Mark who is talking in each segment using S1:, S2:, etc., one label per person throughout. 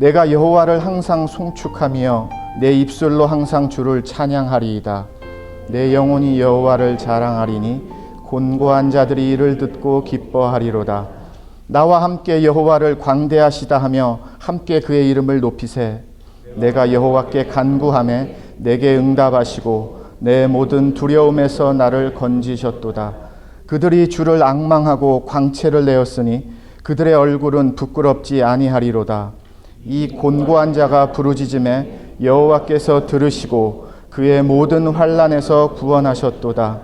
S1: 내가 여호와를 항상 송축하며 내 입술로 항상 주를 찬양하리이다. 내 영혼이 여호와를 자랑하리니 곤고한 자들이 이를 듣고 기뻐하리로다. 나와 함께 여호와를 광대하시다 하며 함께 그의 이름을 높이세. 내가 여호와께 간구하매 내게 응답하시고 내 모든 두려움에서 나를 건지셨도다. 그들이 주를 앙망하고 광채를 내었으니 그들의 얼굴은 부끄럽지 아니하리로다. 이 곤고한 자가 부르짖음에 여호와께서 들으시고 그의 모든 환난에서 구원하셨도다.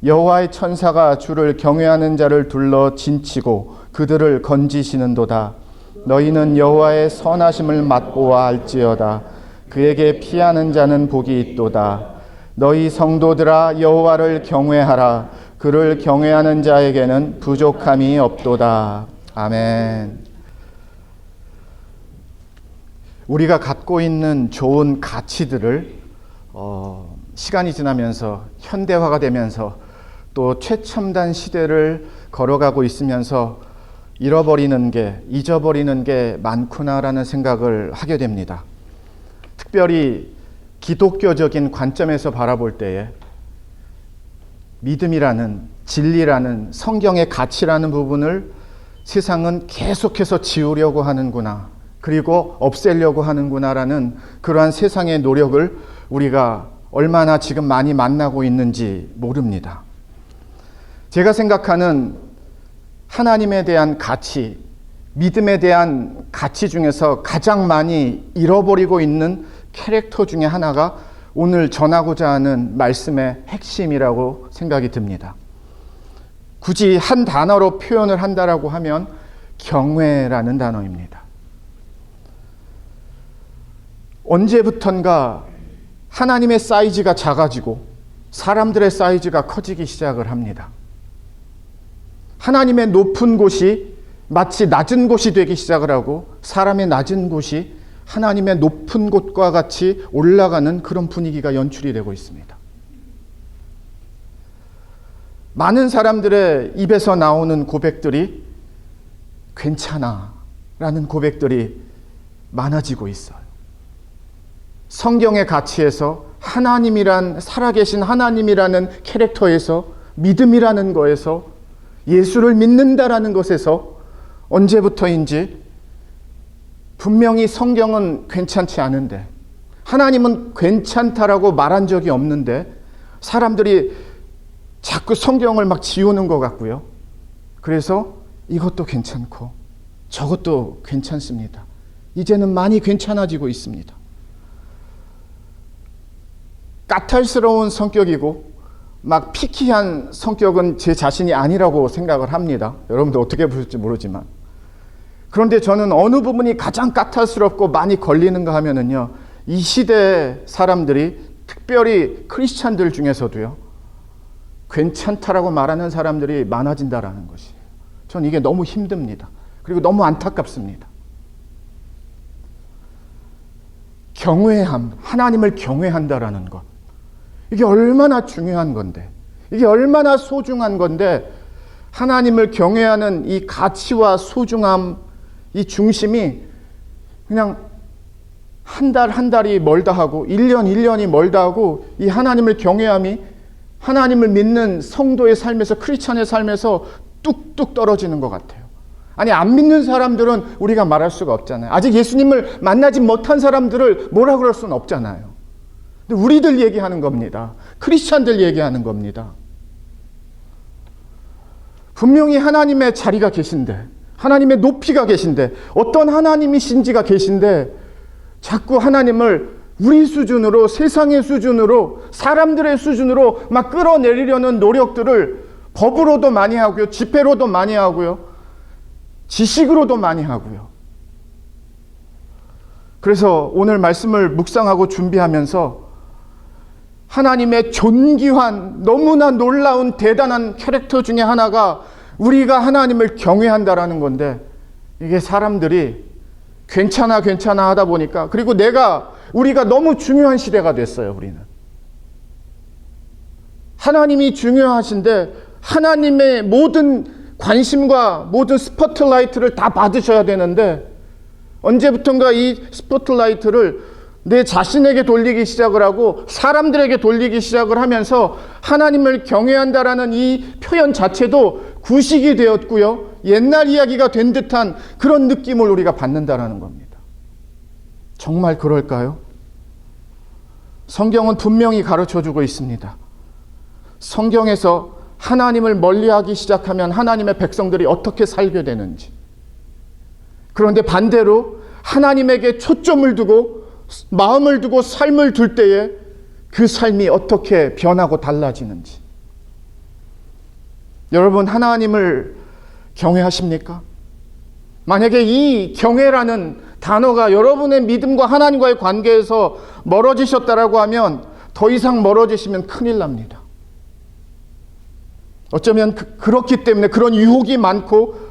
S1: 여호와의 천사가 주를 경외하는 자를 둘러 진치고 그들을 건지시는도다. 너희는 여호와의 선하심을 맛보아 알지어다. 그에게 피하는 자는 복이 있도다. 너희 성도들아 여호와를 경외하라. 그를 경외하는 자에게는 부족함이 없도다. 아멘. 우리가 갖고 있는 좋은 가치들을 시간이 지나면서 현대화가 되면서 또 최첨단 시대를 걸어가고 있으면서 잊어버리는 게 많구나라는 생각을 하게 됩니다. 특별히 기독교적인 관점에서 바라볼 때에 믿음이라는, 진리라는, 성경의 가치라는 부분을 세상은 계속해서 지우려고 하는구나, 그리고 없애려고 하는구나라는 그러한 세상의 노력을 우리가 얼마나 지금 많이 만나고 있는지 모릅니다. 제가 생각하는 하나님에 대한 가치, 믿음에 대한 가치 중에서 가장 많이 잃어버리고 있는 캐릭터 중에 하나가 오늘 전하고자 하는 말씀의 핵심이라고 생각이 듭니다. 굳이 한 단어로 표현을 한다라고 하면 경외라는 단어입니다. 언제부턴가 하나님의 사이즈가 작아지고 사람들의 사이즈가 커지기 시작을 합니다. 하나님의 높은 곳이 마치 낮은 곳이 되기 시작을 하고 사람의 낮은 곳이 하나님의 높은 곳과 같이 올라가는 그런 분위기가 연출이 되고 있습니다. 많은 사람들의 입에서 나오는 고백들이 괜찮아 라는 고백들이 많아지고 있어요. 성경의 가치에서 하나님이란, 살아계신 하나님이라는 캐릭터에서, 믿음이라는 거에서, 예수를 믿는다라는 것에서 언제부터인지 분명히 성경은 괜찮지 않은데, 하나님은 괜찮다라고 말한 적이 없는데 사람들이 자꾸 성경을 막 지우는 것 같고요. 그래서 이것도 괜찮고 저것도 괜찮습니다. 이제는 많이 괜찮아지고 있습니다. 까탈스러운 성격이고 막 피키한 성격은 제 자신이 아니라고 생각을 합니다. 여러분들 어떻게 보실지 모르지만. 그런데 저는 어느 부분이 가장 까탈스럽고 많이 걸리는가 하면은요, 이 시대 사람들이, 특별히 크리스찬들 중에서도요, 괜찮다라고 말하는 사람들이 많아진다라는 것이에요. 전 이게 너무 힘듭니다. 그리고 너무 안타깝습니다. 경외함, 하나님을 경외한다라는 것, 이게 얼마나 중요한 건데, 이게 얼마나 소중한 건데, 하나님을 경외하는 이 가치와 소중함, 이 중심이 그냥 한 달 한 달이 멀다 하고 1년 1년이 멀다 하고, 이 하나님을 경외함이 하나님을 믿는 성도의 삶에서, 크리스찬의 삶에서 뚝뚝 떨어지는 것 같아요. 아니, 안 믿는 사람들은 우리가 말할 수가 없잖아요. 아직 예수님을 만나지 못한 사람들을 뭐라 그럴 수는 없잖아요. 근데 우리들 얘기하는 겁니다. 크리스찬들 얘기하는 겁니다. 분명히 하나님의 자리가 계신데, 하나님의 높이가 계신데, 어떤 하나님이신지가 계신데, 자꾸 하나님을 우리 수준으로, 세상의 수준으로, 사람들의 수준으로 막 끌어내리려는 노력들을 법으로도 많이 하고요, 집회로도 많이 하고요, 지식으로도 많이 하고요. 그래서 오늘 말씀을 묵상하고 준비하면서 하나님의 존귀한, 너무나 놀라운 대단한 캐릭터 중에 하나가 우리가 하나님을 경외한다라는 건데, 이게 사람들이 괜찮아 하다 보니까, 그리고 우리가 너무 중요한 시대가 됐어요. 우리는 하나님이 중요하신데 하나님의 모든 관심과 모든 스포트라이트를 다 받으셔야 되는데, 언제부턴가 이 스포트라이트를 내 자신에게 돌리기 시작을 하고 사람들에게 돌리기 시작을 하면서 하나님을 경외한다라는 이 표현 자체도 구식이 되었고요. 옛날 이야기가 된 듯한 그런 느낌을 우리가 받는다라는 겁니다. 정말 그럴까요? 성경은 분명히 가르쳐주고 있습니다. 성경에서 하나님을 멀리하기 시작하면 하나님의 백성들이 어떻게 살게 되는지. 그런데 반대로 하나님에게 초점을 두고 마음을 두고 삶을 둘 때에 그 삶이 어떻게 변하고 달라지는지. 여러분, 하나님을 경외하십니까? 만약에 이 경외라는 단어가 여러분의 믿음과 하나님과의 관계에서 멀어지셨다라고 하면 더 이상 멀어지시면 큰일 납니다. 어쩌면 그렇기 때문에 그런 유혹이 많고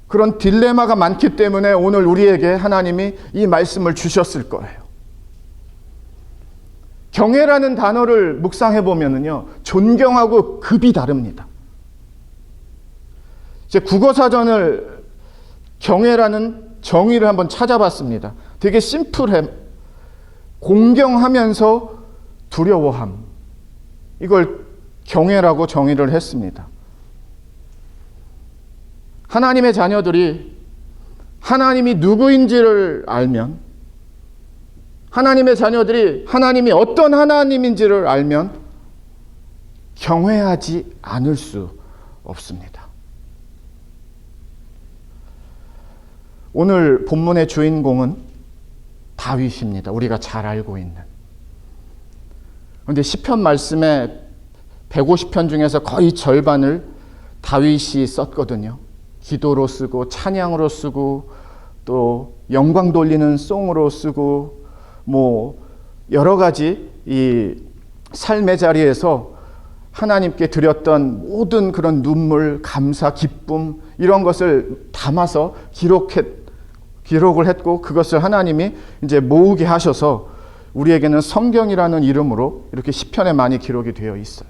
S1: 그런 딜레마가 많기 때문에 오늘 우리에게 하나님이 이 말씀을 주셨을 거예요. 경외라는 단어를 묵상해 보면은요, 존경하고 급이 다릅니다. 제 국어사전을 경외라는 정의를 한번 찾아봤습니다. 되게 심플해. 공경하면서 두려워함. 이걸 경외라고 정의를 했습니다. 하나님의 자녀들이 하나님이 누구인지를 알면, 하나님의 자녀들이 하나님이 어떤 하나님인지를 알면 경외하지 않을 수 없습니다. 오늘 본문의 주인공은 다윗입니다. 우리가 잘 알고 있는. 그런데 시편 말씀에 150편 중에서 거의 절반을 다윗이 썼거든요. 기도로 쓰고 찬양으로 쓰고 또 영광 돌리는 송으로 쓰고 뭐 여러 가지 이 삶의 자리에서 하나님께 드렸던 모든 그런 눈물, 감사, 기쁨 이런 것을 담아서 기록을 했고 그것을 하나님이 이제 모으게 하셔서 우리에게는 성경이라는 이름으로 이렇게 시편에 많이 기록이 되어 있어요.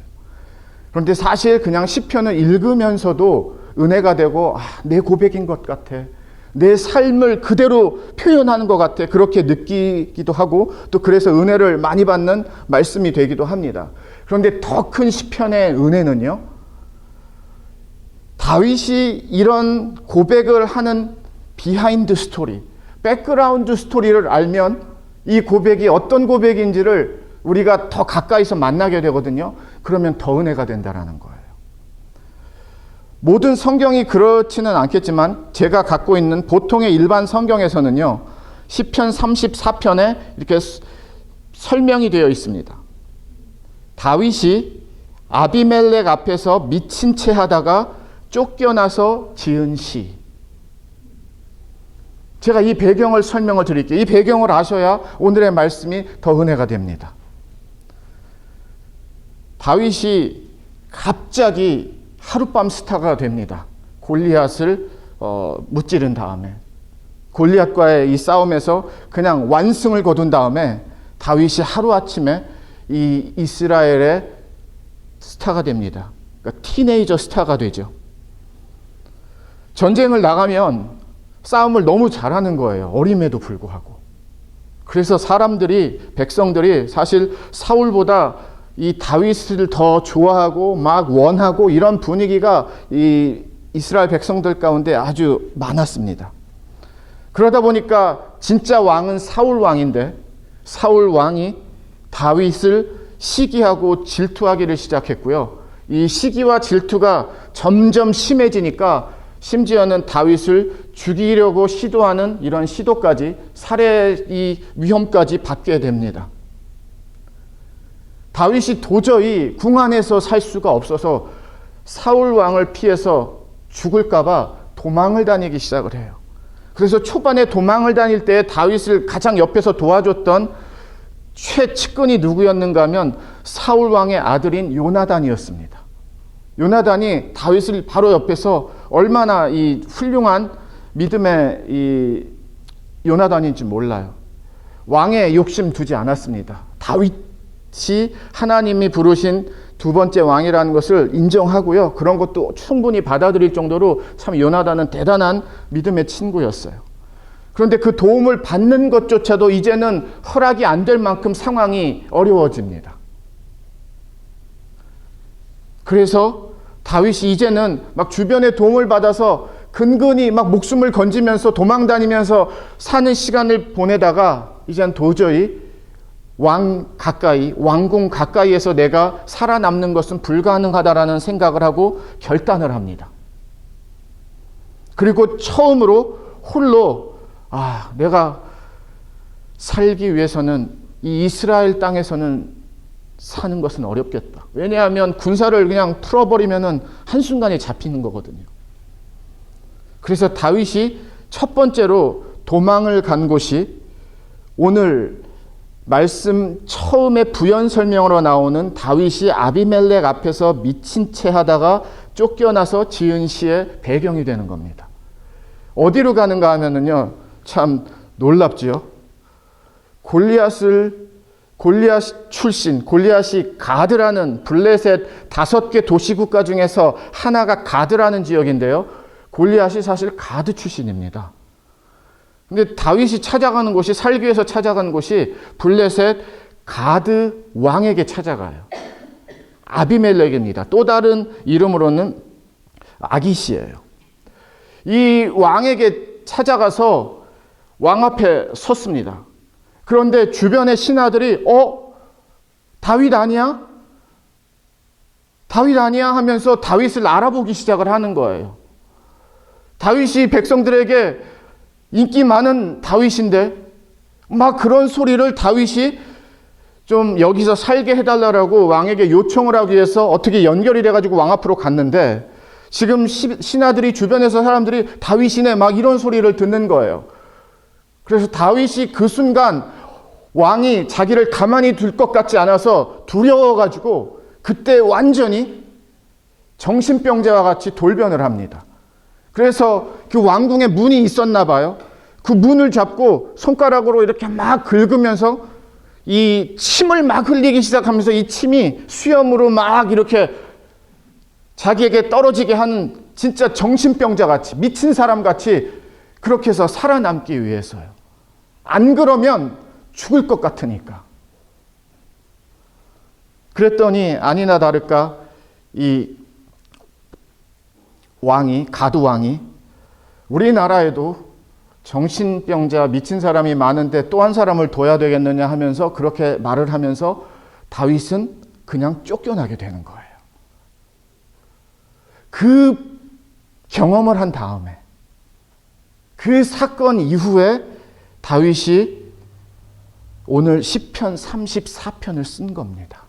S1: 그런데 사실 그냥 시편을 읽으면서도 은혜가 되고 내 고백인 것 같아. 내 삶을 그대로 표현하는 것 같아. 그렇게 느끼기도 하고 또 그래서 은혜를 많이 받는 말씀이 되기도 합니다. 그런데 더 큰 시편의 은혜는요. 다윗이 이런 고백을 하는 비하인드 스토리, 백그라운드 스토리를 알면 이 고백이 어떤 고백인지를 우리가 더 가까이서 만나게 되거든요. 그러면 더 은혜가 된다라는 거예요. 모든 성경이 그렇지는 않겠지만 제가 갖고 있는 보통의 일반 성경에서는요. 시편 34편에 이렇게 설명이 되어 있습니다. 다윗이 아비멜렉 앞에서 미친 채 하다가 쫓겨나서 지은 시. 제가 이 배경을 설명을 드릴게요. 이 배경을 아셔야 오늘의 말씀이 더 은혜가 됩니다. 다윗이 갑자기 하룻밤 스타가 됩니다. 골리앗을 무찌른 다음에 골리앗과의 이 싸움에서 그냥 완승을 거둔 다음에 다윗이 하루아침에 이 이스라엘의 스타가 됩니다. 그러니까 티네이저 스타가 되죠. 전쟁을 나가면 싸움을 너무 잘하는 거예요. 어림에도 불구하고. 그래서 백성들이 사실 사울보다 이 다윗을 더 좋아하고 막 원하고 이런 분위기가 이 이스라엘 백성들 가운데 아주 많았습니다. 그러다 보니까 진짜 왕은 사울 왕인데 사울 왕이 다윗을 시기하고 질투하기를 시작했고요. 이 시기와 질투가 점점 심해지니까 심지어는 다윗을 죽이려고 시도하는 이런 시도까지 살해의 위험까지 받게 됩니다. 다윗이 도저히 궁 안에서 살 수가 없어서 사울 왕을 피해서 죽을까 봐 도망을 다니기 시작을 해요. 그래서 초반에 도망을 다닐 때 다윗을 가장 옆에서 도와줬던 최측근이 누구였는가 하면 사울 왕의 아들인 요나단이었습니다. 요나단이 다윗을 바로 옆에서 얼마나 이 훌륭한 믿음의 이 요나단인지 몰라요. 왕의 욕심 두지 않았습니다. 다윗이 하나님이 부르신 두 번째 왕이라는 것을 인정하고요. 그런 것도 충분히 받아들일 정도로 참 요나단은 대단한 믿음의 친구였어요. 그런데 그 도움을 받는 것조차도 이제는 허락이 안 될 만큼 상황이 어려워집니다. 그래서 다윗이 이제는 막 주변의 도움을 받아서 근근히 막 목숨을 건지면서 도망다니면서 사는 시간을 보내다가 이젠 도저히 왕궁 가까이에서 내가 살아남는 것은 불가능하다라는 생각을 하고 결단을 합니다. 그리고 처음으로 홀로 내가 살기 위해서는 이 이스라엘 땅에서는 사는 것은 어렵겠다. 왜냐하면 군사를 그냥 풀어버리면 한순간에 잡히는 거거든요. 그래서 다윗이 첫 번째로 도망을 간 곳이 오늘 말씀 처음에 부연 설명으로 나오는 다윗이 아비멜렉 앞에서 미친 채 하다가 쫓겨나서 지은 시의 배경이 되는 겁니다. 어디로 가는가 하면은요, 참 놀랍지요. 골리앗 출신, 골리앗이 가드라는 블레셋 5개 도시국가 중에서 하나가 가드라는 지역인데요. 골리앗이 사실 가드 출신입니다. 근데 다윗이 찾아가는 곳이, 살기 위해서 찾아가는 곳이 블레셋 가드 왕에게 찾아가요. 아비멜렉입니다. 또 다른 이름으로는 아기시예요. 이 왕에게 찾아가서 왕 앞에 섰습니다. 그런데 주변의 신하들이 다윗 아니야? 다윗 아니야? 하면서 다윗을 알아보기 시작을 하는 거예요. 다윗이 백성들에게 인기 많은 다윗인데 막 그런 소리를 다윗이 좀 여기서 살게 해달라고 왕에게 요청을 하기 위해서 어떻게 연결이 돼가지고 왕 앞으로 갔는데 지금 신하들이 주변에서 사람들이 다윗이네 막 이런 소리를 듣는 거예요. 그래서 다윗이 그 순간 왕이 자기를 가만히 둘 것 같지 않아서 두려워가지고 그때 완전히 정신병자와 같이 돌변을 합니다. 그래서 그 왕궁에 문이 있었나 봐요. 그 문을 잡고 손가락으로 이렇게 막 긁으면서 이 침을 막 흘리기 시작하면서 이 침이 수염으로 막 이렇게 자기에게 떨어지게 하는 진짜 정신병자 같이 미친 사람 같이 그렇게 해서 살아남기 위해서요. 안 그러면 죽을 것 같으니까. 그랬더니 아니나 다를까 이 가드 왕이 우리나라에도 정신병자 미친 사람이 많은데 또 한 사람을 둬야 되겠느냐 하면서 그렇게 말을 하면서 다윗은 그냥 쫓겨나게 되는 거예요. 그 경험을 한 다음에 그 사건 이후에 다윗이 오늘 시편 34편을 쓴 겁니다.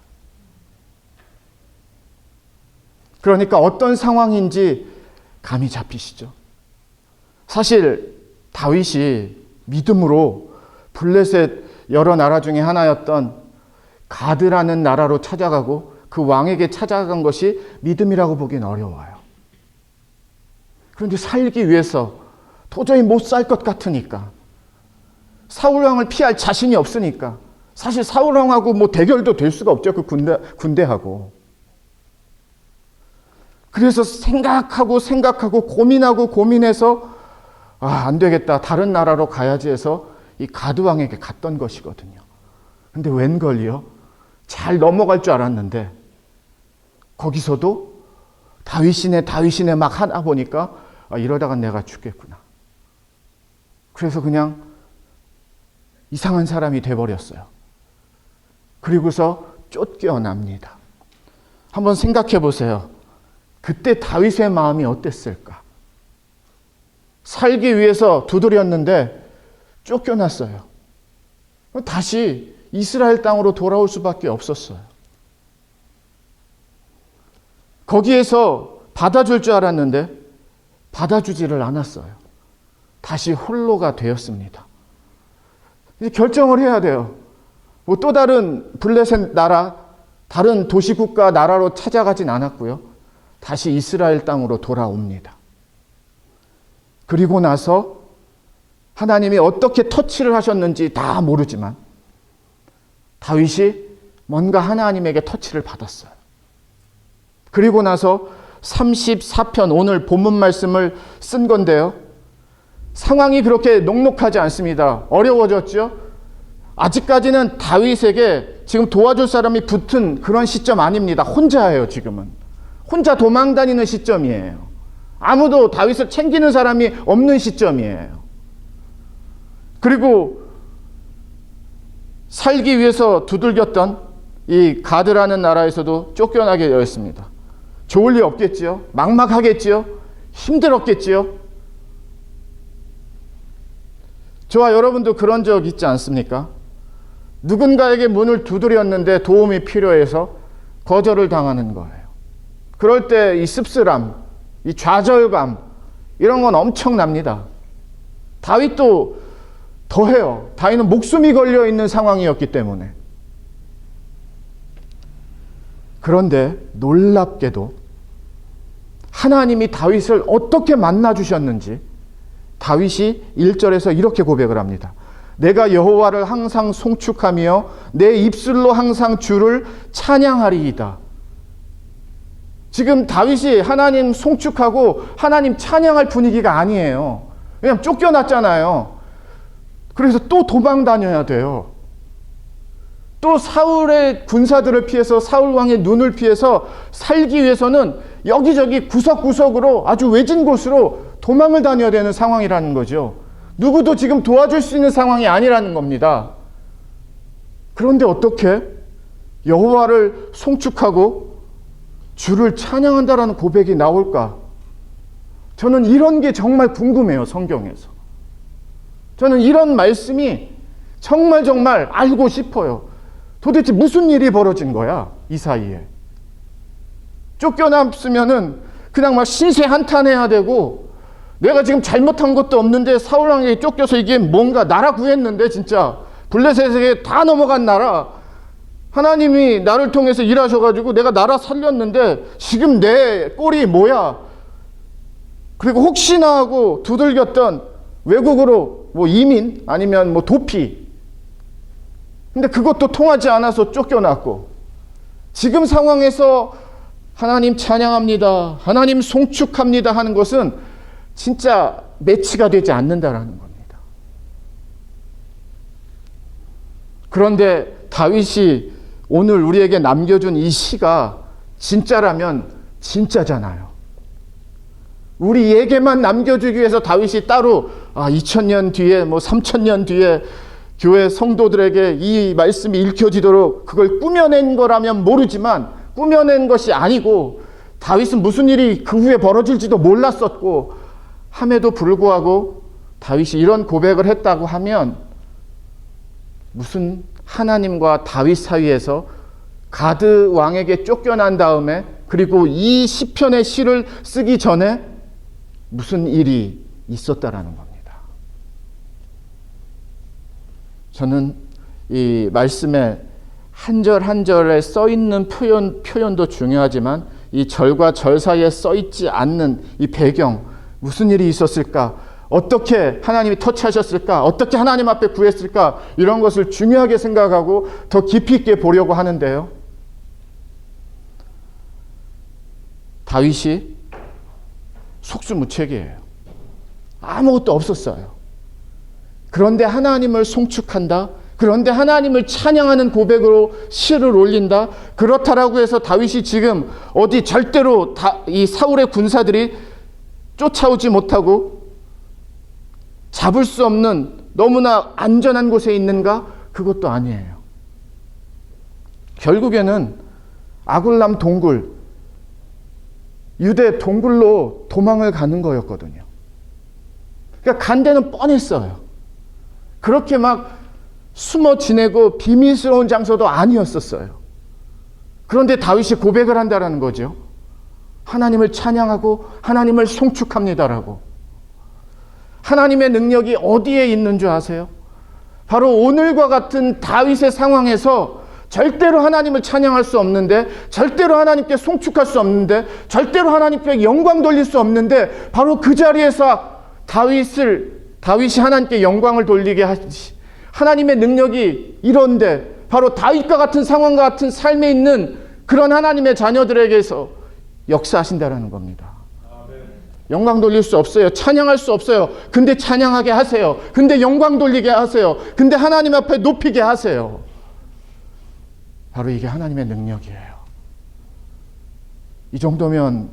S1: 그러니까 어떤 상황인지 감이 잡히시죠? 사실 다윗이 믿음으로 블레셋 여러 나라 중에 하나였던 가드라는 나라로 찾아가고 그 왕에게 찾아간 것이 믿음이라고 보기는 어려워요. 그런데 살기 위해서 도저히 못 살 것 같으니까 사울왕을 피할 자신이 없으니까 사실 사울왕하고 뭐 대결도 될 수가 없죠. 그 군대하고. 그래서 생각하고 고민해서 안 되겠다. 다른 나라로 가야지 해서 이 가드왕에게 갔던 것이거든요. 근데 웬걸요? 잘 넘어갈 줄 알았는데 거기서도 다윗이네 막 하다 보니까 이러다가 내가 죽겠구나. 그래서 그냥 이상한 사람이 돼버렸어요. 그리고서 쫓겨납니다. 한번 생각해 보세요. 그때 다윗의 마음이 어땠을까? 살기 위해서 두드렸는데 쫓겨났어요. 다시 이스라엘 땅으로 돌아올 수밖에 없었어요. 거기에서 받아줄 줄 알았는데 받아주지를 않았어요. 다시 홀로가 되었습니다. 이제 결정을 해야 돼요. 뭐 또 다른 블레셋 나라, 다른 도시국가 나라로 찾아가진 않았고요. 다시 이스라엘 땅으로 돌아옵니다. 그리고 나서 하나님이 어떻게 터치를 하셨는지 다 모르지만 다윗이 뭔가 하나님에게 터치를 받았어요. 그리고 나서 34편 오늘 본문 말씀을 쓴 건데요. 상황이 그렇게 녹록하지 않습니다. 어려워졌죠. 아직까지는 다윗에게 지금 도와줄 사람이 붙은 그런 시점 아닙니다. 혼자예요. 지금은 혼자 도망 다니는 시점이에요. 아무도 다윗을 챙기는 사람이 없는 시점이에요. 그리고 살기 위해서 두들겼던 이 가드라는 나라에서도 쫓겨나게 되었습니다. 좋을 리 없겠지요. 막막하겠지요. 힘들었겠지요. 저와 여러분도 그런 적 있지 않습니까? 누군가에게 문을 두드렸는데 도움이 필요해서 거절을 당하는 거예요. 그럴 때 이 씁쓸함, 이 좌절감, 이런 건 엄청납니다. 다윗도 더해요. 다윗은 목숨이 걸려 있는 상황이었기 때문에. 그런데 놀랍게도 하나님이 다윗을 어떻게 만나 주셨는지 다윗이 1절에서 이렇게 고백을 합니다. 내가 여호와를 항상 송축하며 내 입술로 항상 주를 찬양하리이다. 지금 다윗이 하나님 송축하고 하나님 찬양할 분위기가 아니에요. 왜냐하면 쫓겨났잖아요. 그래서 또 도망 다녀야 돼요. 또 사울의 군사들을 피해서 사울 왕의 눈을 피해서 살기 위해서는 여기저기 구석구석으로 아주 외진 곳으로 도망을 다녀야 되는 상황이라는 거죠. 누구도 지금 도와줄 수 있는 상황이 아니라는 겁니다. 그런데 어떻게 여호와를 송축하고 주를 찬양한다라는 고백이 나올까? 저는 이런 게 정말 궁금해요. 성경에서. 저는 이런 말씀이 정말 알고 싶어요. 도대체 무슨 일이 벌어진 거야? 이 사이에. 쫓겨났으면은 그냥 막 신세 한탄해야 되고, 내가 지금 잘못한 것도 없는데 사울왕에게 쫓겨서 이게 뭔가 나라 구했는데 진짜 블레셋에게 다 넘어간 나라, 하나님이 나를 통해서 일하셔가지고 내가 나라 살렸는데 지금 내 꼴이 뭐야? 그리고 혹시나 하고 두들겼던 외국으로 뭐 이민 아니면 뭐 도피, 근데 그것도 통하지 않아서 쫓겨났고, 지금 상황에서 하나님 찬양합니다, 하나님 송축합니다 하는 것은 진짜 매치가 되지 않는다라는 겁니다. 그런데 다윗이 오늘 우리에게 남겨준 이 시가 진짜라면 진짜잖아요. 우리에게만 남겨주기 위해서 다윗이 따로 2000년 뒤에 뭐 3000년 뒤에 교회 성도들에게 이 말씀이 읽혀지도록 그걸 꾸며낸 거라면 모르지만, 꾸며낸 것이 아니고 다윗은 무슨 일이 그 후에 벌어질지도 몰랐었고 함에도 불구하고 다윗이 이런 고백을 했다고 하면, 무슨 하나님과 다윗 사이에서 가드 왕에게 쫓겨난 다음에, 그리고 이 시편의 시를 쓰기 전에 무슨 일이 있었다라는 겁니다. 저는 이 말씀에 한 절 한 절에 써 있는 표현도 중요하지만 이 절과 절 사이에 써 있지 않는 이 배경, 무슨 일이 있었을까? 어떻게 하나님이 터치하셨을까? 어떻게 하나님 앞에 구했을까? 이런 것을 중요하게 생각하고 더 깊이 있게 보려고 하는데요. 다윗이 속수무책이에요. 아무것도 없었어요. 그런데 하나님을 송축한다, 그런데 하나님을 찬양하는 고백으로 시를 올린다. 그렇다라고 해서 다윗이 지금 어디 절대로 이 사울의 군사들이 쫓아오지 못하고 잡을 수 없는 너무나 안전한 곳에 있는가? 그것도 아니에요. 결국에는 아굴람 동굴, 유대 동굴로 도망을 가는 거였거든요. 그러니까 간 데는 뻔했어요. 그렇게 막 숨어 지내고 비밀스러운 장소도 아니었었어요. 그런데 다윗이 고백을 한다라는 거죠. 하나님을 찬양하고 하나님을 송축합니다라고. 하나님의 능력이 어디에 있는 줄 아세요? 바로 오늘과 같은 다윗의 상황에서 절대로 하나님을 찬양할 수 없는데, 절대로 하나님께 송축할 수 없는데, 절대로 하나님께 영광 돌릴 수 없는데, 바로 그 자리에서 다윗이 하나님께 영광을 돌리게 하시, 하나님의 능력이 이런데, 바로 다윗과 같은 상황과 같은 삶에 있는 그런 하나님의 자녀들에게서 역사하신다라는 겁니다. 영광 돌릴 수 없어요. 찬양할 수 없어요. 근데 찬양하게 하세요. 근데 영광 돌리게 하세요. 근데 하나님 앞에 높이게 하세요. 바로 이게 하나님의 능력이에요. 이 정도면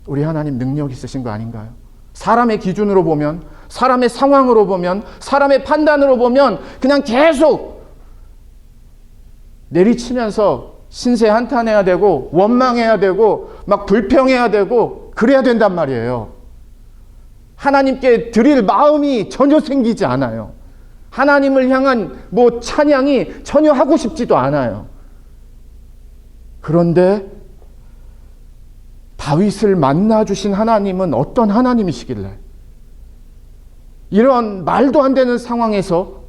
S1: 우리 하나님 능력 있으신 거 아닌가요? 사람의 기준으로 보면, 사람의 상황으로 보면, 사람의 판단으로 보면 그냥 계속 내리치면서 신세 한탄해야 되고 원망해야 되고 막 불평해야 되고 그래야 된단 말이에요. 하나님께 드릴 마음이 전혀 생기지 않아요. 하나님을 향한 찬양이 전혀 하고 싶지도 않아요. 그런데 다윗을 만나주신 하나님은 어떤 하나님이시길래 이런 말도 안 되는 상황에서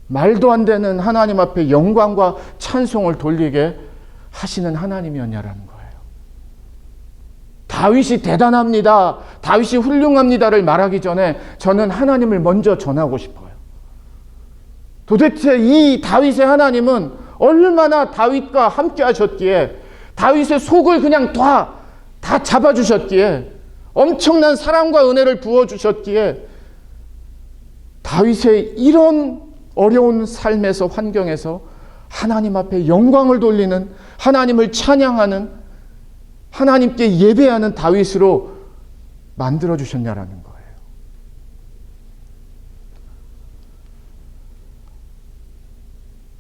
S1: 말도 안 되는 하나님 앞에 영광과 찬송을 돌리게 하시는 하나님이었냐라는 거예요. 다윗이 대단합니다, 다윗이 훌륭합니다를 말하기 전에 저는 하나님을 먼저 전하고 싶어요. 도대체 이 다윗의 하나님은 얼마나 다윗과 함께 하셨기에, 다윗의 속을 그냥 다 잡아주셨기에, 엄청난 사랑과 은혜를 부어주셨기에 다윗의 이런 어려운 삶에서, 환경에서 하나님 앞에 영광을 돌리는, 하나님을 찬양하는, 하나님께 예배하는 다윗으로 만들어주셨냐라는 거예요.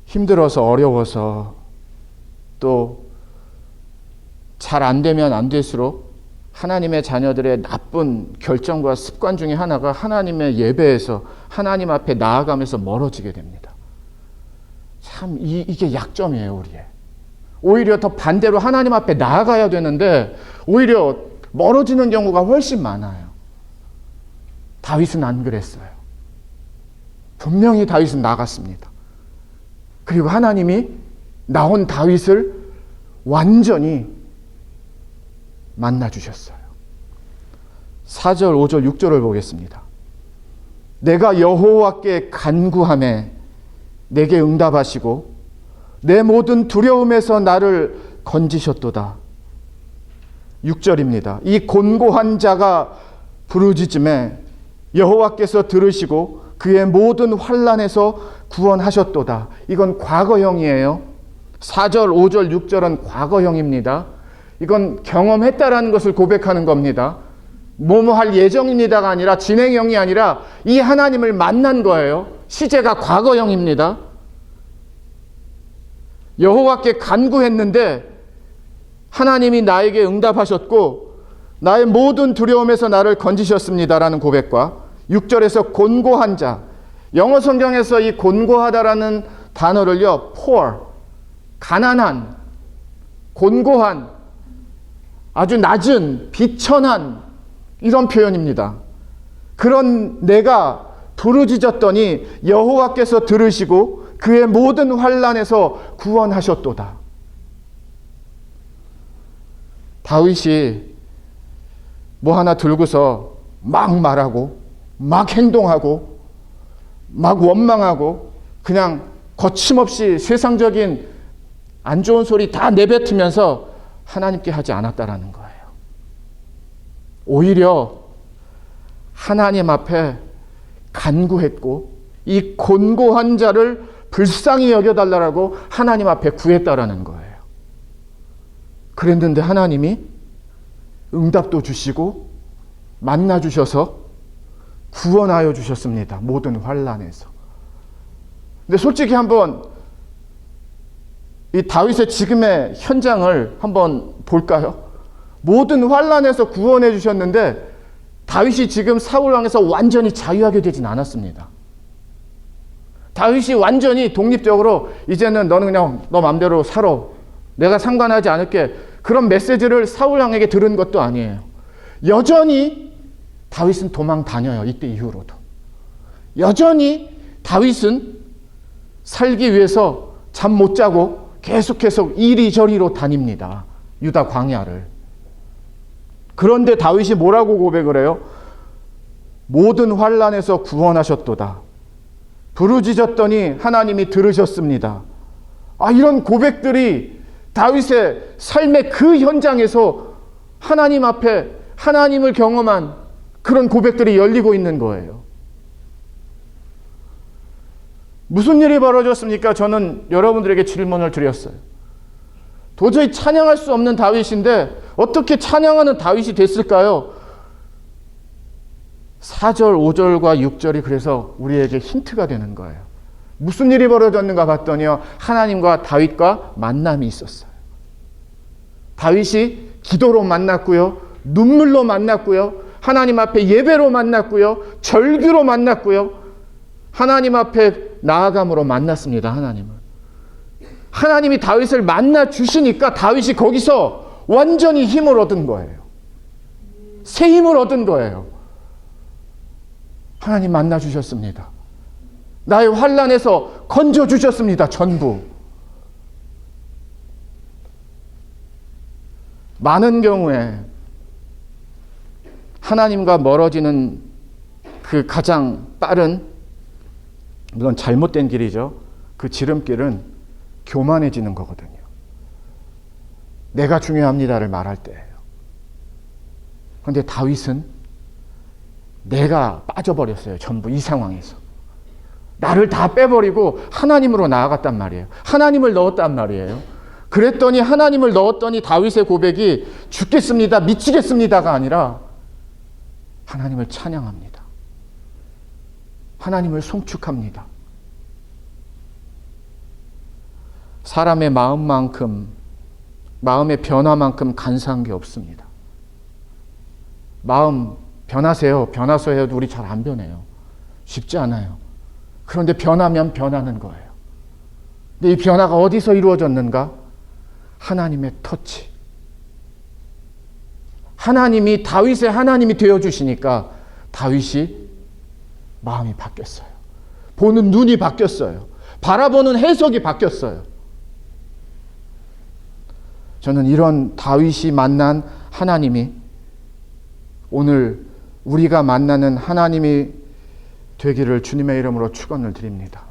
S1: 힘들어서, 어려워서, 또 잘 안 되면 안 될수록 하나님의 자녀들의 나쁜 결정과 습관 중에 하나가 하나님의 예배에서 하나님 앞에 나아가면서 멀어지게 됩니다. 참 이게 약점이에요, 우리의. 오히려 더 반대로 하나님 앞에 나아가야 되는데 오히려 멀어지는 경우가 훨씬 많아요. 다윗은 안 그랬어요. 분명히 다윗은 나갔습니다. 그리고 하나님이 나온 다윗을 완전히 만나주셨어요. 4절, 5절, 6절을 보겠습니다. 내가 여호와께 간구하매 내게 응답하시고 내 모든 두려움에서 나를 건지셨도다. 6절입니다. 이 곤고한 자가 부르짖음에 여호와께서 들으시고 그의 모든 환난에서 구원하셨도다. 이건 과거형이에요. 4절, 5절, 6절은 과거형입니다. 이건 경험했다라는 것을 고백하는 겁니다. 뭐뭐 할 예정입니다가 아니라, 진행형이 아니라 이 하나님을 만난 거예요. 시제가 과거형입니다. 여호와께 간구했는데 하나님이 나에게 응답하셨고 나의 모든 두려움에서 나를 건지셨습니다라는 고백과 6절에서 곤고한 자, 영어 성경에서 이 곤고하다라는 단어를요, poor, 가난한, 곤고한, 아주 낮은, 비천한 이런 표현입니다. 그런 내가 부르짖었더니 여호와께서 들으시고 그의 모든 환난에서 구원하셨도다. 다윗이 뭐 하나 들고서 막 말하고 막 행동하고 막 원망하고 그냥 거침없이 세상적인 안 좋은 소리 다 내뱉으면서 하나님께 하지 않았다라는 거예요. 오히려 하나님 앞에 간구했고 이 곤고한 자를 불쌍히 여겨달라고 하나님 앞에 구했다라는 거예요. 그랬는데 하나님이 응답도 주시고 만나주셔서 구원하여 주셨습니다. 모든 환난에서. 근데 솔직히 한번 이 다윗의 지금의 현장을 한번 볼까요? 모든 환난에서 구원해 주셨는데 다윗이 지금 사울 왕에서 완전히 자유하게 되진 않았습니다. 다윗이 완전히 독립적으로 이제는 너는 그냥 너 맘대로 살아, 내가 상관하지 않을게, 그런 메시지를 사울 왕에게 들은 것도 아니에요. 여전히 다윗은 도망 다녀요. 이때 이후로도 여전히 다윗은 살기 위해서 잠 못 자고 계속해서 이리저리로 다닙니다. 유다 광야를. 그런데 다윗이 뭐라고 고백을 해요? 모든 환난에서 구원하셨도다. 부르짖었더니 하나님이 들으셨습니다. 이런 고백들이 다윗의 삶의 그 현장에서 하나님 앞에 하나님을 경험한 그런 고백들이 열리고 있는 거예요. 무슨 일이 벌어졌습니까? 저는 여러분들에게 질문을 드렸어요. 도저히 찬양할 수 없는 다윗인데 어떻게 찬양하는 다윗이 됐을까요? 4절, 5절과 6절이 그래서 우리에게 힌트가 되는 거예요. 무슨 일이 벌어졌는가 봤더니요, 하나님과 다윗과 만남이 있었어요. 다윗이 기도로 만났고요, 눈물로 만났고요, 하나님 앞에 예배로 만났고요, 절규로 만났고요, 하나님 앞에 나아감으로 만났습니다. 하나님이 다윗을 만나 주시니까 다윗이 거기서 완전히 힘을 얻은 거예요. 새 힘을 얻은 거예요. 하나님 만나 주셨습니다. 나의 환난에서 건져 주셨습니다. 전부. 많은 경우에 하나님과 멀어지는 그 가장 빠른, 물론 잘못된 길이죠. 그 지름길은 교만해지는 거거든요. 내가 중요합니다를 말할 때예요. 그런데 다윗은 내가 빠져버렸어요. 전부 이 상황에서. 나를 다 빼버리고 하나님으로 나아갔단 말이에요. 하나님을 넣었단 말이에요. 그랬더니 하나님을 넣었더니 다윗의 고백이 죽겠습니다, 미치겠습니다가 아니라 하나님을 찬양합니다. 하나님을 송축합니다. 사람의 마음만큼, 마음의 변화만큼 간사한 게 없습니다. 마음 변하세요. 변화서 해도 우리 잘 안 변해요. 쉽지 않아요. 그런데 변하면 변하는 거예요. 근데 이 변화가 어디서 이루어졌는가? 하나님의 터치. 하나님이, 다윗의 하나님이 되어주시니까 다윗이 마음이 바뀌었어요. 보는 눈이 바뀌었어요. 바라보는 해석이 바뀌었어요. 저는 이런 다윗이 만난 하나님이 오늘 우리가 만나는 하나님이 되기를 주님의 이름으로 축원을 드립니다.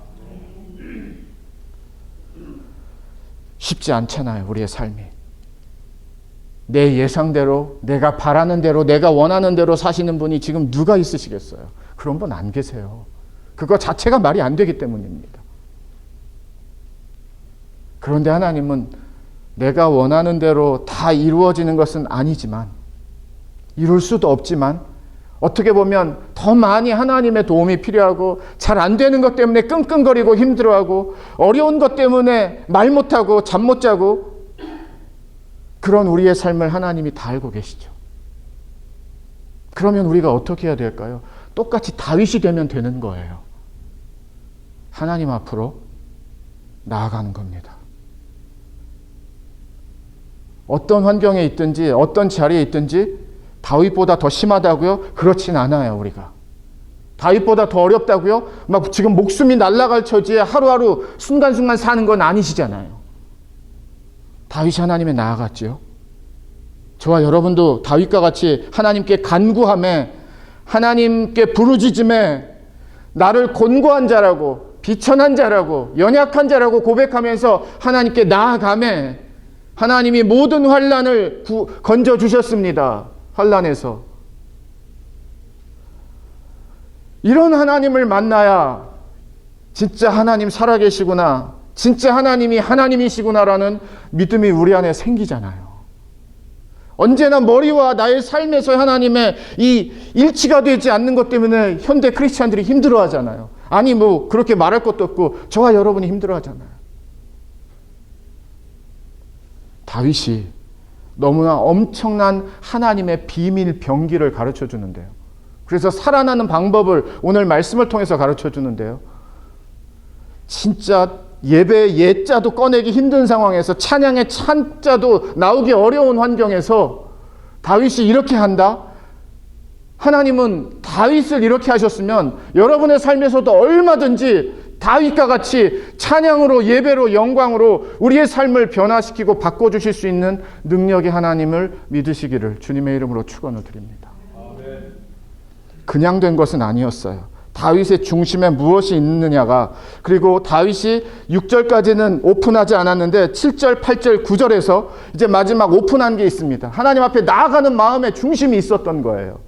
S1: 쉽지 않잖아요, 우리의 삶이. 내 예상대로, 내가 바라는 대로, 내가 원하는 대로 사시는 분이 지금 누가 있으시겠어요? 그런 분 안 계세요. 그거 자체가 말이 안 되기 때문입니다. 그런데 하나님은 내가 원하는 대로 다 이루어지는 것은 아니지만, 이룰 수도 없지만, 어떻게 보면 더 많이 하나님의 도움이 필요하고, 잘 안 되는 것 때문에 끙끙거리고 힘들어하고, 어려운 것 때문에 말 못하고 잠 못 자고, 그런 우리의 삶을 하나님이 다 알고 계시죠. 그러면 우리가 어떻게 해야 될까요? 똑같이 다윗이 되면 되는 거예요. 하나님 앞으로 나아가는 겁니다. 어떤 환경에 있든지 어떤 자리에 있든지 다윗보다 더 심하다고요? 그렇진 않아요, 우리가. 다윗보다 더 어렵다고요? 막 지금 목숨이 날아갈 처지에 하루하루 순간순간 사는 건 아니시잖아요. 다윗이 하나님에 나아갔지요. 저와 여러분도 다윗과 같이 하나님께 간구함에, 하나님께 부르짖음에, 나를 곤고한 자라고, 비천한 자라고, 연약한 자라고 고백하면서 하나님께 나아가매 하나님이 모든 환난을 건져 주셨습니다. 환난에서. 이런 하나님을 만나야 진짜 하나님 살아계시구나, 진짜 하나님이 하나님이시구나라는 믿음이 우리 안에 생기잖아요. 언제나 머리와 나의 삶에서 하나님의 이 일치가 되지 않는 것 때문에 현대 크리스찬들이 힘들어하잖아요. 아니 뭐 그렇게 말할 것도 없고 저와 여러분이 힘들어하잖아요. 다윗이 너무나 엄청난 하나님의 비밀 병기를 가르쳐 주는데요. 그래서 살아나는 방법을 오늘 말씀을 통해서 가르쳐 주는데요. 진짜 예배의 예자도 꺼내기 힘든 상황에서, 찬양의 찬자도 나오기 어려운 환경에서 다윗이 이렇게 한다? 하나님은 다윗을 이렇게 하셨으면 여러분의 삶에서도 얼마든지 다윗과 같이 찬양으로, 예배로, 영광으로 우리의 삶을 변화시키고 바꿔주실 수 있는 능력의 하나님을 믿으시기를 주님의 이름으로 축원을 드립니다. 그냥 된 것은 아니었어요. 다윗의 중심에 무엇이 있느냐가, 그리고 다윗이 6절까지는 오픈하지 않았는데 7절, 8절, 9절에서 이제 마지막 오픈한 게 있습니다. 하나님 앞에 나아가는 마음의 중심이 있었던 거예요.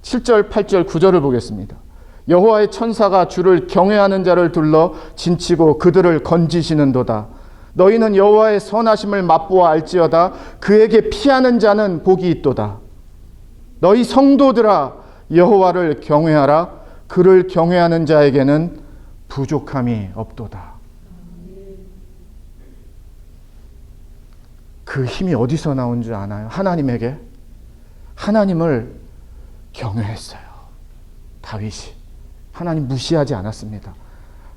S1: 7절, 8절, 9절을 보겠습니다. 여호와의 천사가 주를 경외하는 자를 둘러 진치고 그들을 건지시는도다. 너희는 여호와의 선하심을 맛보아 알지어다. 그에게 피하는 자는 복이 있도다. 너희 성도들아 여호와를 경외하라. 그를 경외하는 자에게는 부족함이 없도다. 그 힘이 어디서 나온 줄 아나요? 하나님에게, 하나님을 경외했어요. 다윗이 하나님 무시하지 않았습니다.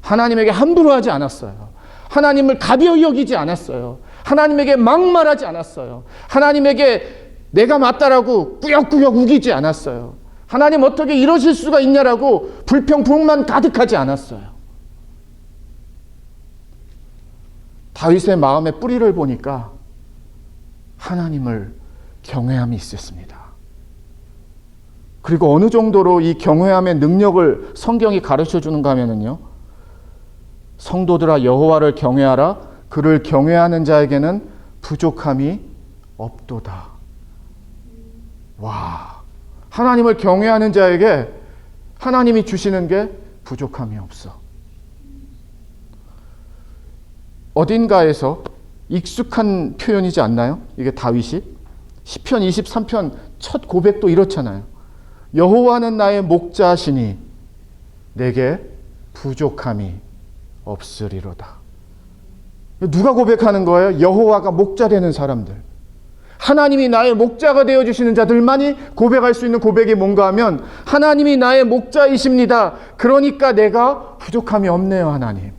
S1: 하나님에게 함부로 하지 않았어요. 하나님을 가벼이 여기지 않았어요. 하나님에게 막말하지 않았어요. 하나님에게 내가 맞다라고 꾸역꾸역 우기지 않았어요. 하나님 어떻게 이러실 수가 있냐라고 불평불만 가득하지 않았어요. 다윗의 마음의 뿌리를 보니까 하나님을 경외함이 있었습니다. 그리고 어느 정도로 이 경외함의 능력을 성경이 가르쳐 주는가 하면요, 성도들아 여호와를 경외하라. 그를 경외하는 자에게는 부족함이 없도다. 와, 하나님을 경외하는 자에게 하나님이 주시는 게 부족함이 없어. 어딘가에서 익숙한 표현이지 않나요? 이게 다윗이 시편 23편 첫 고백도 이렇잖아요. 여호와는 나의 목자시니 내게 부족함이 없으리로다. 누가 고백하는 거예요? 여호와가 목자 되는 사람들. 하나님이 나의 목자가 되어주시는 자들만이 고백할 수 있는 고백이 뭔가 하면 하나님이 나의 목자이십니다. 그러니까 내가 부족함이 없네요, 하나님.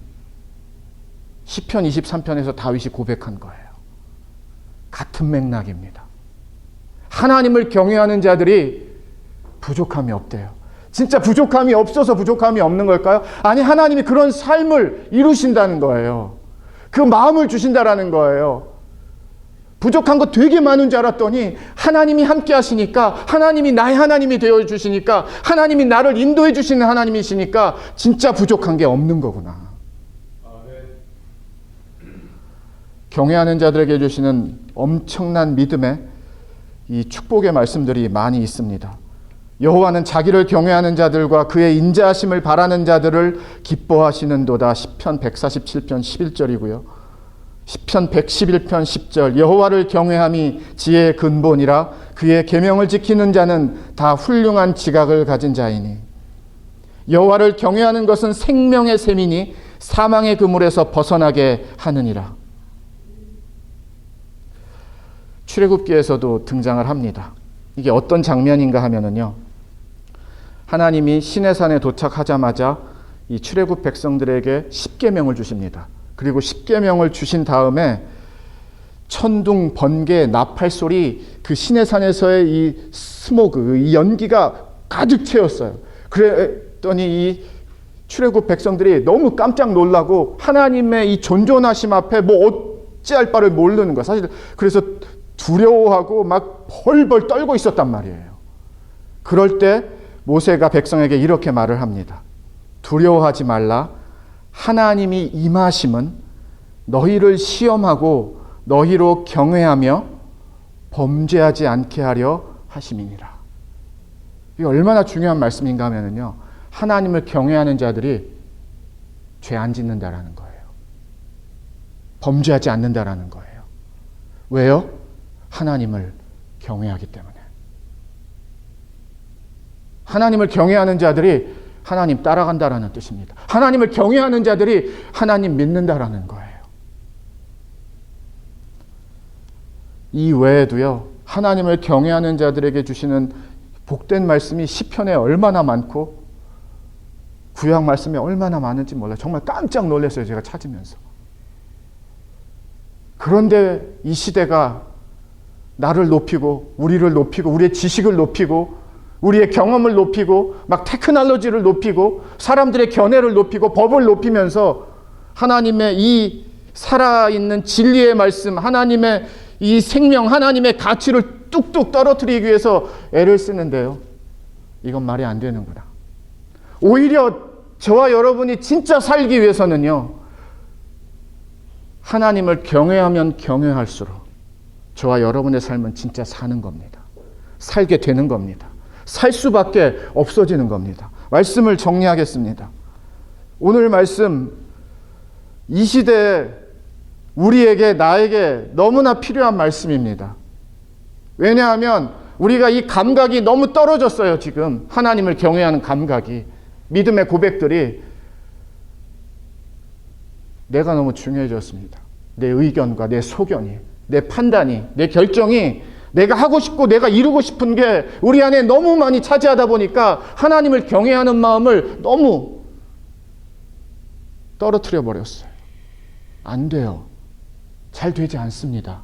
S1: 시편 23편에서 다윗이 고백한 거예요. 같은 맥락입니다. 하나님을 경외하는 자들이 부족함이 없대요. 진짜 부족함이 없어서 부족함이 없는 걸까요? 아니, 하나님이 그런 삶을 이루신다는 거예요. 그 마음을 주신다라는 거예요. 부족한 거 되게 많은 줄 알았더니 하나님이 함께 하시니까, 하나님이 나의 하나님이 되어주시니까, 하나님이 나를 인도해 주시는 하나님이시니까 진짜 부족한 게 없는 거구나. 경외하는 자들에게 주시는 엄청난 믿음의 이 축복의 말씀들이 많이 있습니다. 여호와는 자기를 경외하는 자들과 그의 인자하심을 바라는 자들을 기뻐하시는도다. 시편 147편 11절이고요. 시편 111편 10절. 여호와를 경외함이 지혜의 근본이라 그의 계명을 지키는 자는 다 훌륭한 지각을 가진 자이니. 여호와를 경외하는 것은 생명의 셈이니 사망의 그물에서 벗어나게 하느니라. 출애굽기에서도 등장을 합니다. 이게 어떤 장면인가 하면은요, 하나님이 시내산에 도착하자마자 이 출애굽 백성들에게 십계명을 주십니다. 그리고 십계명을 주신 다음에 천둥, 번개, 나팔 소리, 그 시내산에서의 이 스모그, 이 연기가 가득 채웠어요. 그랬더니 이 출애굽 백성들이 너무 깜짝 놀라고 하나님의 이 존존하심 앞에 뭐 어찌할 바를 모르는 거야. 사실 그래서 두려워하고 막 벌벌 떨고 있었단 말이에요. 그럴 때 모세가 백성에게 이렇게 말을 합니다. 두려워하지 말라. 하나님이 임하심은 너희를 시험하고 너희로 경외하며 범죄하지 않게 하려 하심이니라. 이게 얼마나 중요한 말씀인가 하면요, 하나님을 경외하는 자들이 죄 안 짓는다라는 거예요. 범죄하지 않는다라는 거예요. 왜요? 하나님을 경외하기 때문에. 하나님을 경외하는 자들이 하나님 따라간다라는 뜻입니다. 하나님을 경외하는 자들이 하나님 믿는다라는 거예요. 이 외에도요, 하나님을 경외하는 자들에게 주시는 복된 말씀이 시편에 얼마나 많고 구약 말씀에 얼마나 많은지 몰라요. 정말 깜짝 놀랐어요, 제가 찾으면서. 그런데 이 시대가 나를 높이고 우리를 높이고 우리의 지식을 높이고 우리의 경험을 높이고 막 테크놀로지를 높이고 사람들의 견해를 높이고 법을 높이면서 하나님의 이 살아있는 진리의 말씀, 하나님의 이 생명, 하나님의 가치를 뚝뚝 떨어뜨리기 위해서 애를 쓰는데요, 이건 말이 안 되는구나. 오히려 저와 여러분이 진짜 살기 위해서는요, 하나님을 경외하면 경외할수록 저와 여러분의 삶은 진짜 사는 겁니다. 살게 되는 겁니다. 살 수밖에 없어지는 겁니다. 말씀을 정리하겠습니다. 오늘 말씀, 이 시대에 우리에게, 나에게 너무나 필요한 말씀입니다. 왜냐하면 우리가 이 감각이 너무 떨어졌어요. 지금 하나님을 경외하는 감각이, 믿음의 고백들이 내가 너무 중요해졌습니다. 내 의견과 내 소견이, 내 판단이, 내 결정이, 내가 하고 싶고 내가 이루고 싶은 게 우리 안에 너무 많이 차지하다 보니까 하나님을 경외하는 마음을 너무 떨어뜨려 버렸어요. 안 돼요. 잘 되지 않습니다.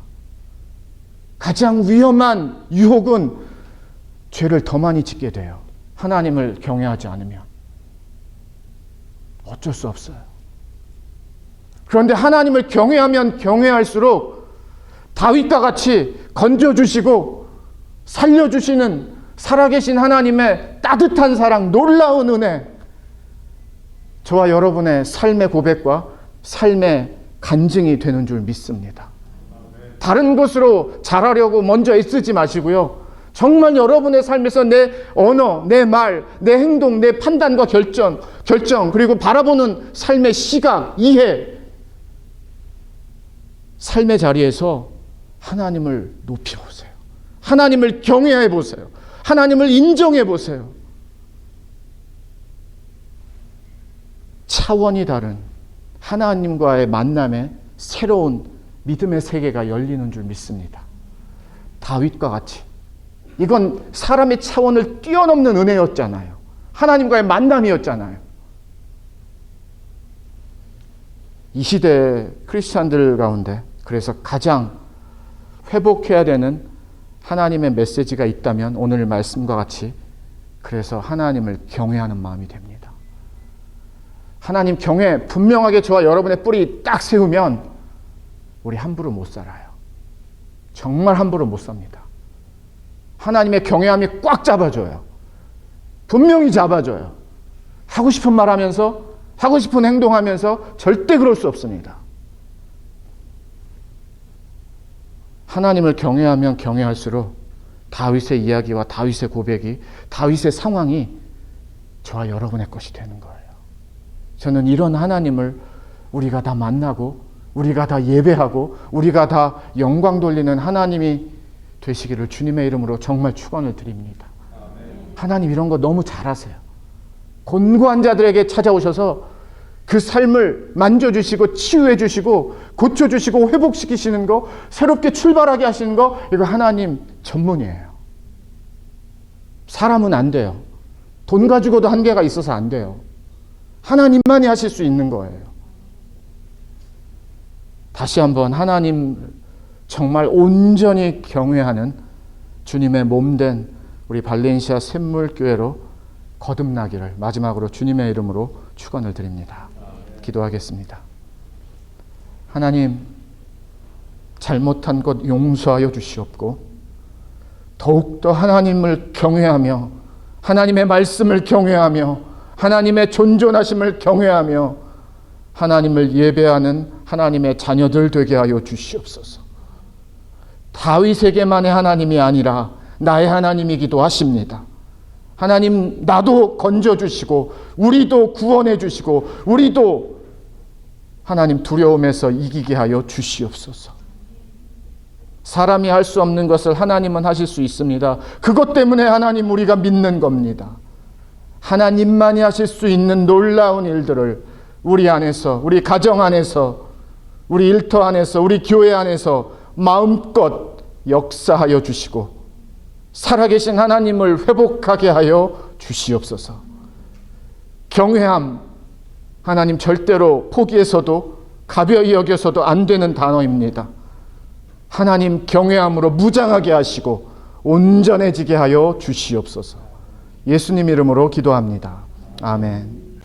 S1: 가장 위험한 유혹은 죄를 더 많이 짓게 돼요. 하나님을 경외하지 않으면. 어쩔 수 없어요. 그런데 하나님을 경외하면 경외할수록 다윗과 같이 건져주시고 살려주시는 살아계신 하나님의 따뜻한 사랑, 놀라운 은혜, 저와 여러분의 삶의 고백과 삶의 간증이 되는 줄 믿습니다. 다른 것으로 잘하려고 먼저 애쓰지 마시고요. 정말 여러분의 삶에서 내 언어, 내 말, 내 행동, 내 판단과 결정, 그리고 바라보는 삶의 시각, 이해, 삶의 자리에서 하나님을 높여 보세요. 하나님을 경외해 보세요. 하나님을 인정해 보세요. 차원이 다른 하나님과의 만남에 새로운 믿음의 세계가 열리는 줄 믿습니다. 다윗과 같이. 이건 사람의 차원을 뛰어넘는 은혜였잖아요. 하나님과의 만남이었잖아요. 이 시대의 크리스찬들 가운데 그래서 가장 회복해야 되는 하나님의 메시지가 있다면 오늘 말씀과 같이 그래서 하나님을 경외하는 마음이 됩니다. 하나님 경외 분명하게 저와 여러분의 뿌리 딱 세우면 우리 함부로 못 살아요. 정말 함부로 못 삽니다. 하나님의 경외함이 꽉 잡아줘요. 분명히 잡아줘요. 하고 싶은 말 하면서, 하고 싶은 행동하면서 절대 그럴 수 없습니다. 하나님을 경외하면 경외할수록 다윗의 이야기와 다윗의 고백이, 다윗의 상황이 저와 여러분의 것이 되는 거예요. 저는 이런 하나님을 우리가 다 만나고 우리가 다 예배하고 우리가 다 영광 돌리는 하나님이 되시기를 주님의 이름으로 정말 축원을 드립니다. 하나님 이런 거 너무 잘하세요. 곤고한 자들에게 찾아오셔서 그 삶을 만져주시고 치유해주시고 고쳐주시고 회복시키시는 거, 새롭게 출발하게 하시는 거, 이거 하나님 전문이에요. 사람은 안 돼요. 돈 가지고도 한계가 있어서 안 돼요. 하나님만이 하실 수 있는 거예요. 다시 한번 하나님 정말 온전히 경외하는 주님의 몸된 우리 발렌시아 샘물교회로 거듭나기를 마지막으로 주님의 이름으로 축원을 드립니다. 기도하겠습니다. 하나님, 잘못한 것 용서하여 주시옵고 더욱더 하나님을 경외하며 하나님의 말씀을 경외하며 하나님의 존존하심을 경외하며 하나님을 예배하는 하나님의 자녀들 되게 하여 주시옵소서. 다윗에게만의 하나님이 아니라 나의 하나님이기도 하십니다. 하나님, 나도 건져주시고 우리도 구원해 주시고 우리도 하나님 두려움에서 이기게 하여 주시옵소서. 사람이 할 수 없는 것을 하나님은 하실 수 있습니다. 그것 때문에 하나님 우리가 믿는 겁니다. 하나님만이 하실 수 있는 놀라운 일들을 우리 안에서, 우리 가정 안에서, 우리 일터 안에서, 우리 교회 안에서 마음껏 역사하여 주시고 살아계신 하나님을 회복하게 하여 주시옵소서. 경외함, 하나님 절대로 포기해서도 가벼이 여겨서도 안 되는 단어입니다. 하나님 경외함으로 무장하게 하시고 온전해지게 하여 주시옵소서. 예수님 이름으로 기도합니다. 아멘.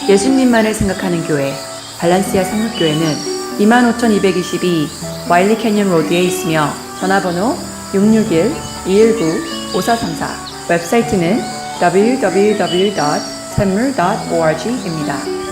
S2: 예수님만을 생각하는 교회 발란시아 성목교회는 25,222 와일리 캐년 로드에 있으며 전화번호 661-219 5434, 웹사이트는 www.샘물.org입니다.